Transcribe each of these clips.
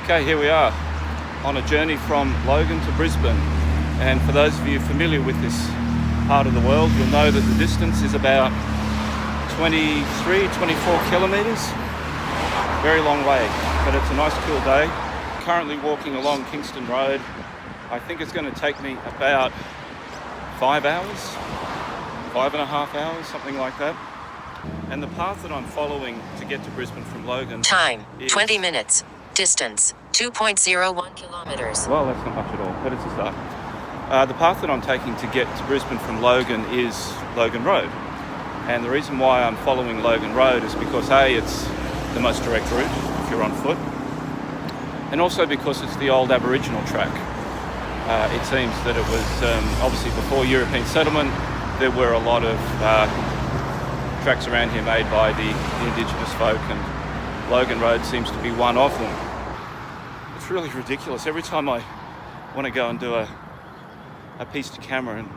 Okay, here we are on a journey from Logan to Brisbane, and for those of you familiar with this part of the world, you'll know that the distance is about 24 kilometres. Very long way, but it's a nice cool day. Currently walking along Kingston Road. I think it's going to take me about 5 hours, 5.5 hours, something like that. And the path that I'm following to get to Brisbane from Logan... Time, 20 minutes. Distance, 2.01 kilometres. Well, that's not much at all, but it's a start. The path that I'm taking to get to Brisbane from Logan is Logan Road. And the reason why I'm following Logan Road is because A, it's the most direct route if you're on foot. And also because it's the old Aboriginal track. It seems that it was, obviously before European settlement, there were a lot of tracks around here made by the Indigenous folk, and Logan Road seems to be one of them. It's really ridiculous. Every time I want to go and do a piece to camera and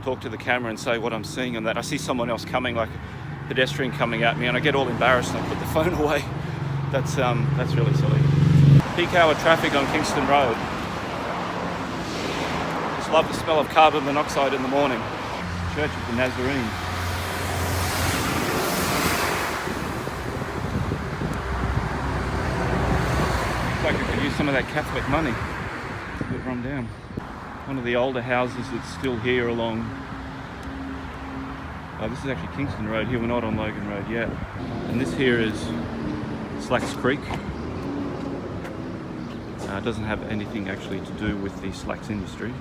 talk to the camera and say what I'm seeing and that, I see someone else coming, like a pedestrian coming at me, and I get all embarrassed and I put the phone away. That's really silly. Peak hour traffic on Kingston Road. Just love the smell of carbon monoxide in the morning. Church of the Nazarene. Looks like I could use some of that Catholic money. A bit run down. One of the older houses that's still here along... this is actually Kingston Road here, we're not on Logan Road yet. And this here is Slacks Creek. It doesn't have anything actually to do with the slacks industry.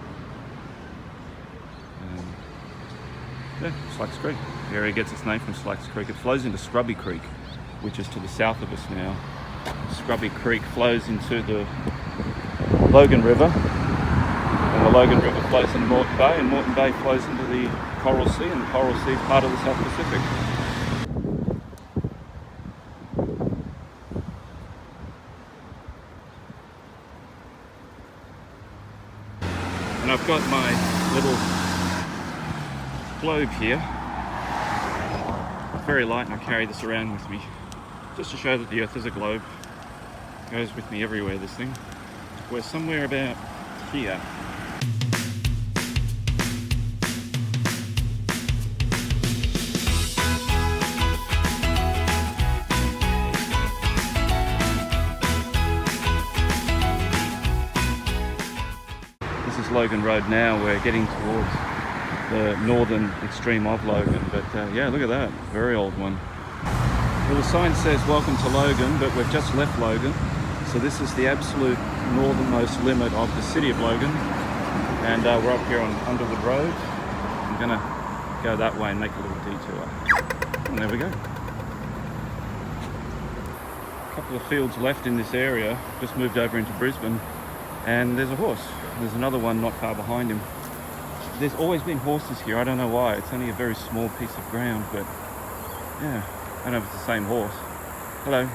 Slacks Creek. The area gets its name from Slacks Creek. It flows into Scrubby Creek, which is to the south of us now. Scrubby Creek flows into the Logan River, and the Logan River flows into Moreton Bay, and Moreton Bay flows into the Coral Sea, and the Coral Sea is part of the South Pacific. And I've got my little globe here. It's very light and I carry this around with me just to show that the Earth is a globe. It goes with me everywhere, this thing. We're somewhere about here. This is Logan Road now. We're getting towards the northern extreme of Logan, but yeah, look at that, very old one. Well, the sign says welcome to Logan, but we've just left Logan, so this is the absolute northernmost limit of the city of Logan, and we're up here on Underwood Road. I'm gonna go that way and make a little detour, and there we go. A couple of fields left in this area, just moved over into Brisbane, and there's a horse. There's another one not far behind him. There's always been horses here, I don't know why. It's only a very small piece of ground, but yeah, I don't know if it's the same horse. Hello.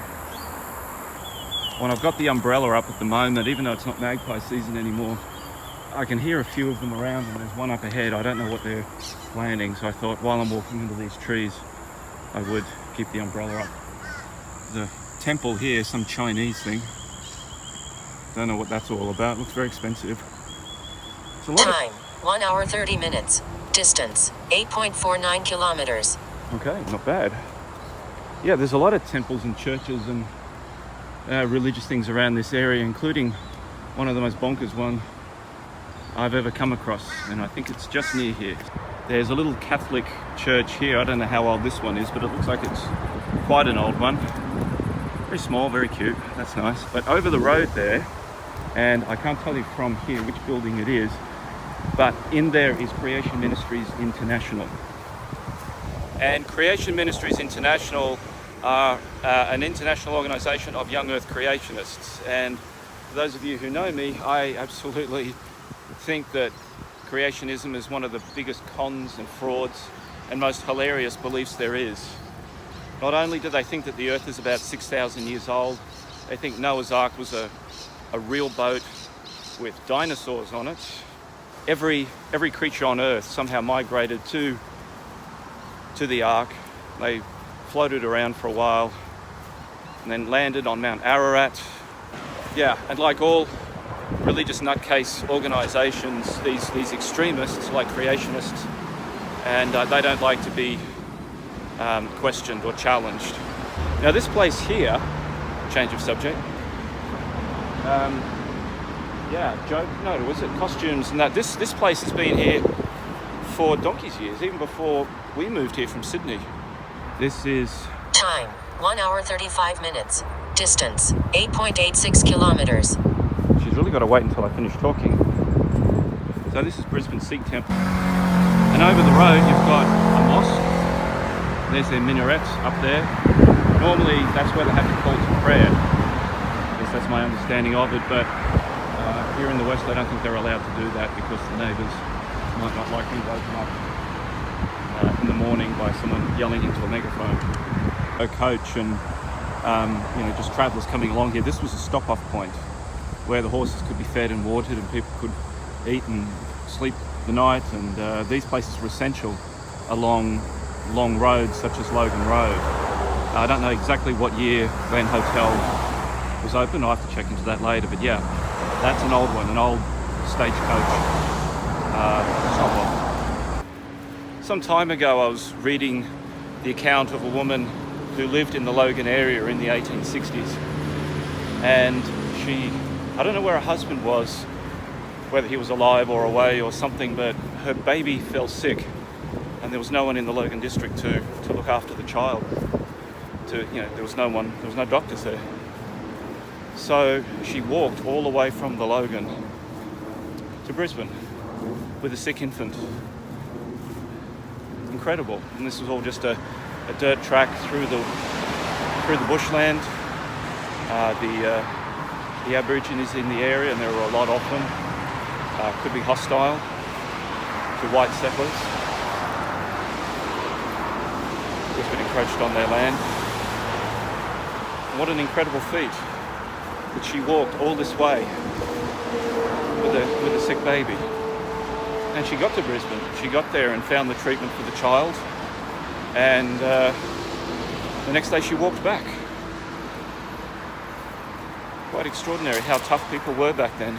Well, I've got the umbrella up at the moment, even though it's not magpie season anymore. I can hear a few of them around, and there's one up ahead. I don't know what they're planning, so I thought while I'm walking into these trees, I would keep the umbrella up. There's a temple here, some Chinese thing. Don't know what that's all about. Looks very expensive. It's a lot Time, 1 hour 30 minutes. Distance, 8.49 kilometres. Okay, not bad. Yeah, there's a lot of temples and churches and religious things around this area, including one of the most bonkers one I've ever come across, and I think it's just near here. There's a little Catholic church here. I don't know how old this one is, but it looks like it's quite an old one. Very small, very cute. That's nice. But over the road there, and I can't tell you from here which building it is, but in there is Creation Ministries International. And Creation Ministries International are an international organisation of young earth creationists. And for those of you who know me, I absolutely think that creationism is one of the biggest cons and frauds and most hilarious beliefs there is. Not only do they think that the earth is about 6,000 years old, they think Noah's Ark was a real boat with dinosaurs on it. Every creature on earth somehow migrated to the Ark. They floated around for a while and then landed on Mount Ararat. Yeah, and like all religious nutcase organisations, these extremists, like creationists, and they don't like to be questioned or challenged. Now this place here, change of subject, was it costumes and that? This place has been here for donkey's years, even before we moved here from Sydney. This is... Time, 1 hour 35 minutes. Distance, 8.86 kilometers. She's really got to wait until I finish talking. So this is Brisbane Sikh Temple. And over the road you've got a mosque. There's their minarets up there. Normally that's where they have to call to prayer. At least that's my understanding of it, but here in the West I don't think they're allowed to do that because the neighbours might not like being woken up in the morning by someone yelling into a megaphone. A coach and just travellers coming along here. This was a stop-off point where the horses could be fed and watered and people could eat and sleep the night, and these places were essential along long roads such as Logan Road. I don't know exactly what year GLEN Hotel was open. I'll have to check into that later, but yeah, that's an old one, an old stagecoach stop-off. Some time ago I was reading the account of a woman who lived in the Logan area in the 1860s, and I don't know where her husband was, whether he was alive or away or something, but her baby fell sick and there was no one in the Logan district to look after the child. There was no doctors there. So she walked all the way from the Logan to Brisbane with a sick infant. Incredible. And this was all just a dirt track through the bushland. The Aborigines in the area, and there were a lot of them, could be hostile to white settlers. Just been encroached on their land. And what an incredible feat that she walked all this way with a sick baby. And she got to Brisbane. She got there and found the treatment for the child. And the next day she walked back. Quite extraordinary how tough people were back then.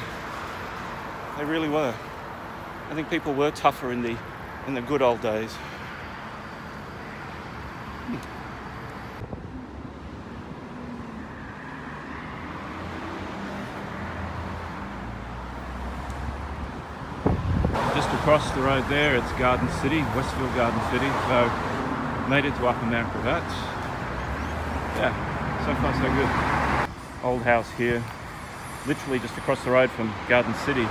They really were. I think people were tougher in the good old days. Just across the road there, it's Garden City, Westfield Garden City. So made it to Upper Mount Gravatt. Yeah, so far so good. Old house here, literally just across the road from Garden City.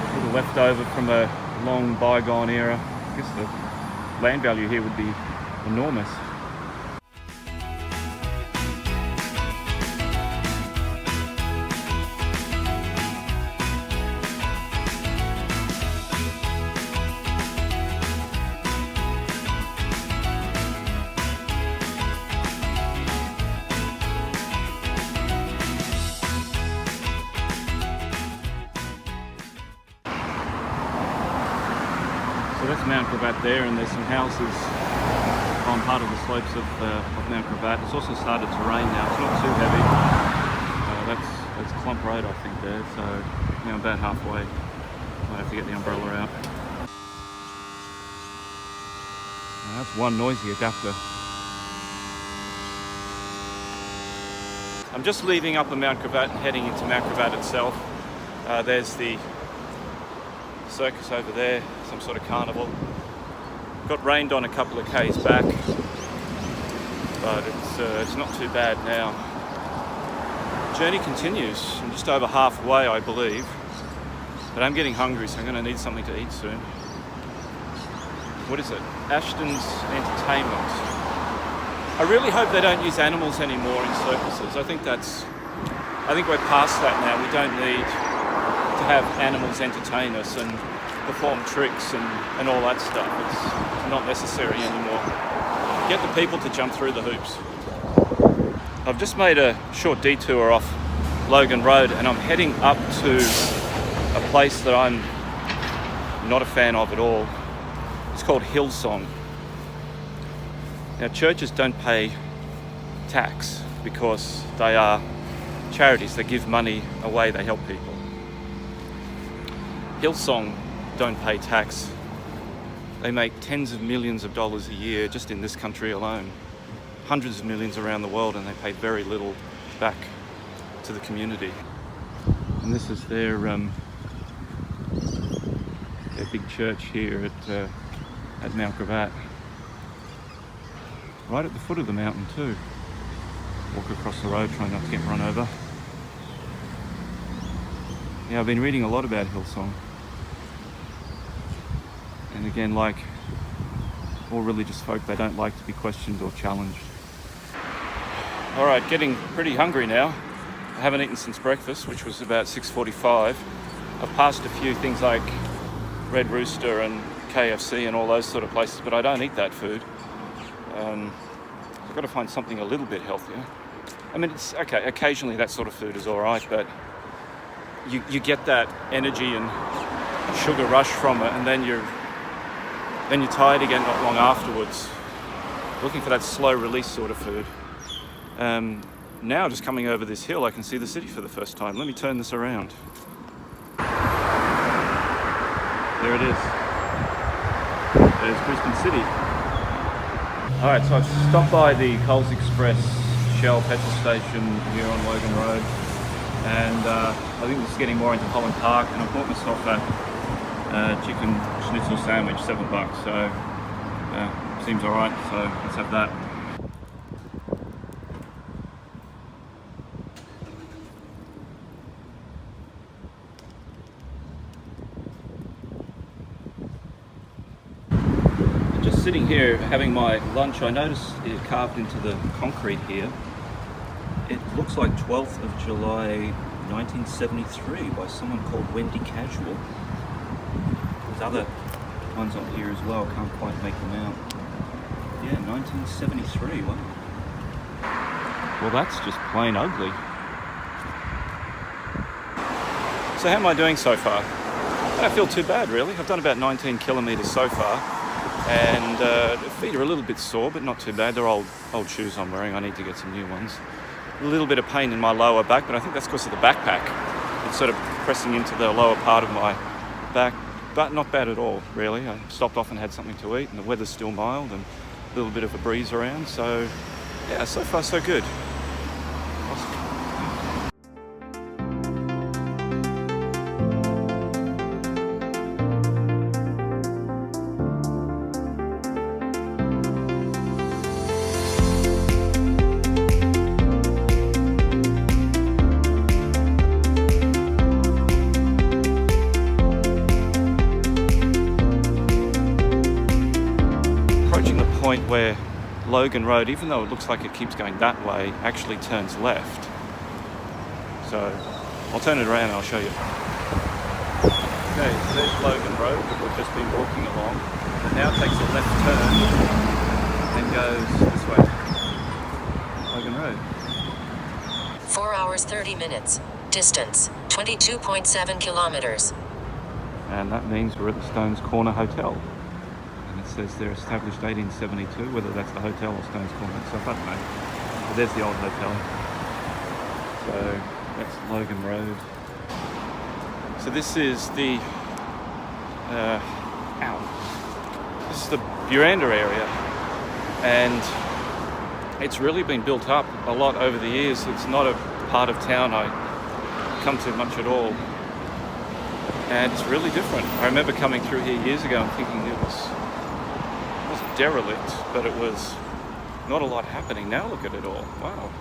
A little leftover from a long bygone era. I guess the land value here would be enormous. So that's Mount Gravatt there, and there's some houses on part of the slopes of Mount Gravatt. It's also started to rain now. It's not too heavy. That's Clump Road, I think, there. So now about halfway. Might have to get the umbrella out. Now that's one noisy adapter. I'm just leaving Upper Mount Gravatt and heading into Mount Gravatt itself. There's the circus over there, some sort of carnival. Got rained on a couple of k's back, but it's not too bad now. Journey continues. I'm just over halfway, I believe, but I'm getting hungry, so I'm going to need something to eat soon. What is it? Ashton's Entertainment. I really hope they don't use animals anymore in circuses. I think we're past that now. We don't need to have animals entertain us and perform tricks and all that stuff. It's not necessary anymore. Get the people to jump through the hoops. I've just made a short detour off Logan Road and I'm heading up to a place that I'm not a fan of at all. It's called Hillsong. Now, churches don't pay tax because they are charities. They give money away, they help people. Hillsong don't pay tax. They make tens of millions of dollars a year just in this country alone. Hundreds of millions around the world, and they pay very little back to the community. And this is their big church here at Mount Gravatt. Right at the foot of the mountain too. Walk across the road, trying not to get run over. Yeah, I've been reading a lot about Hillsong. And again, like all religious folk, they don't like to be questioned or challenged. All right, getting pretty hungry now. I haven't eaten since breakfast, which was about 6:45. I've passed a few things like Red Rooster and KFC and all those sort of places, but I don't eat that food. I've got to find something a little bit healthier. I mean, it's okay, occasionally that sort of food is all right, but you get that energy and sugar rush from it, and then you're tired again not long afterwards. Looking for that slow release sort of food. Now just coming over this hill, I can see the city for the first time. Let me turn this around. There it is. There's Brisbane City. Alright, so I've stopped by the Coles Express Shell petrol station here on Logan Road, and I think this is getting more into Holland Park, and I bought myself a chicken schnitzel sandwich, $7, so seems alright, so let's have that. Just sitting here having my lunch, I noticed it carved into the concrete here. It looks like 12th of July 1973 by someone called Wendy Casual. There's other ones on here as well, can't quite make them out. Yeah, 1973, wow. Well, that's just plain ugly. So how am I doing so far? I don't feel too bad really. I've done about 19 kilometres so far, and feet are a little bit sore, but not too bad. They're old shoes I'm wearing. I need to get some new ones. A little bit of pain in my lower back, but I think that's because of the backpack. It's sort of pressing into the lower part of my back, but not bad at all, really. I stopped off and had something to eat, and the weather's still mild and a little bit of a breeze around, so yeah, so far so good. Awesome. Point where Logan Road, even though it looks like it keeps going that way, actually turns left. So I'll turn it around and I'll show you. Okay, so there's Logan Road that we've just been walking along. It now takes a left turn and goes this way. Logan Road. 4 hours 30 minutes. Distance 22.7 kilometers. And that means we're at the Stones Corner Hotel. Says they're established 1872, whether that's the hotel or Stones Corner itself, I don't know. But there's the old hotel. So that's Logan Road. So this is the this is the Buranda area, and it's really been built up a lot over the years. It's not a part of town I come to much at all, and it's really different. I remember coming through here years ago and thinking it wasn't derelict, but it was not a lot happening. Now look at it all. Wow.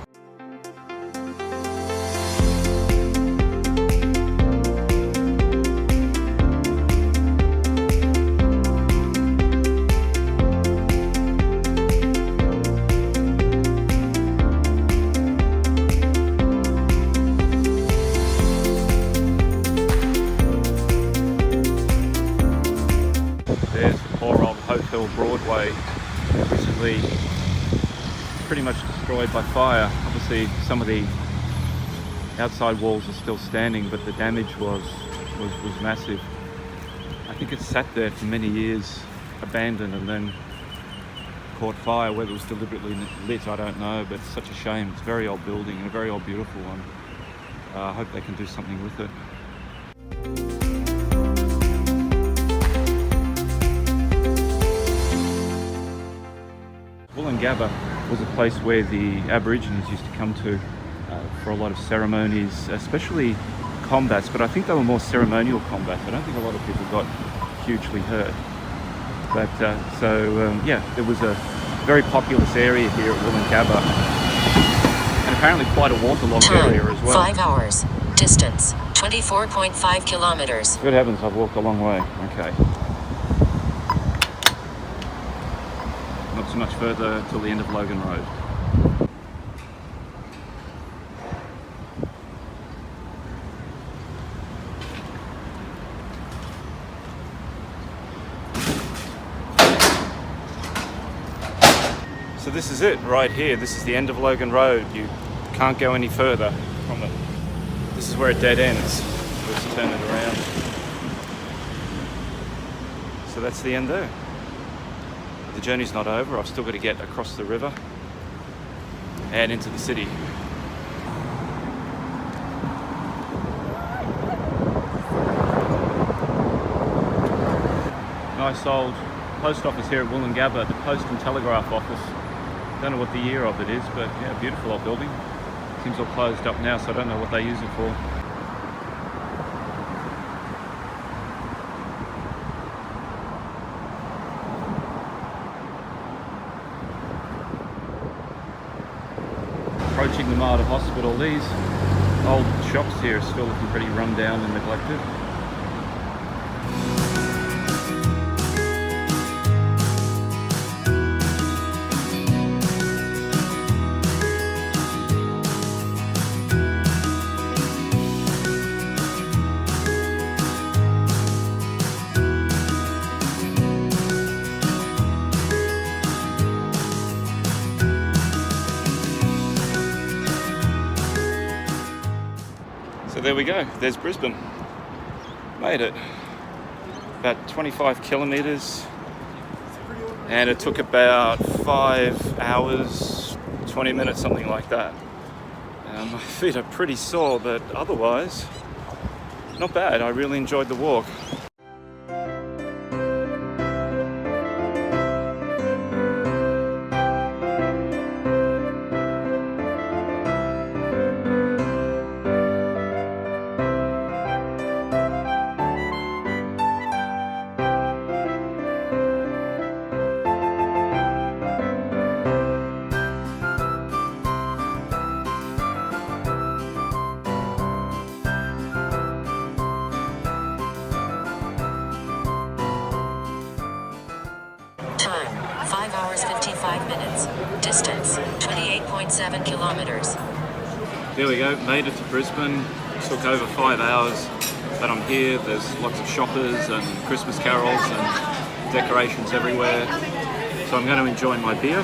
There's the poor old Hotel Broadway, recently pretty much destroyed by fire. Obviously some of the outside walls are still standing, but the damage was massive. I think it sat there for many years abandoned, and then caught fire. Whether it was deliberately lit, I don't know, but it's such a shame. It's a very old building and a very old, beautiful one. I hope they can do something with it. Wollongabba was a place where the Aborigines used to come to for a lot of ceremonies, especially combats, but I think they were more ceremonial combats. I don't think a lot of people got hugely hurt. But yeah, there was a very populous area here at Wollongabba, and apparently quite a waterlogged area as well. 5 hours. Distance 24.5 kilometers. Good heavens, I've walked a long way. Okay. Not so much further till the end of Logan Road. So this is it right here. This is the end of Logan Road. You can't go any further from it. This is where it dead ends. Let's turn it around. So that's the end there. But the journey's not over. I've still got to get across the river and into the city. Nice old post office here at Wollongabba, the Post and Telegraph Office. Don't know what the year of it is, but yeah, beautiful old building. Seems all closed up now, so I don't know what they use it for. Approaching the Mater Hospital. These old shops here are still looking pretty run down and neglected. So there we go, there's Brisbane. Made it. About 25 kilometres, and it took about 5 hours, 20 minutes, something like that. My feet are pretty sore, but otherwise, not bad. I really enjoyed the walk. Time 5 hours 55 minutes. Distance 28.7 kilometers. There we go, made it to Brisbane. Took over 5 hours, but I'm here. There's lots of shoppers and Christmas carols and decorations everywhere. So I'm going to enjoy my beer.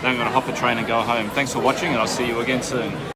Then I'm going to hop a train and go home. Thanks for watching, and I'll see you again soon.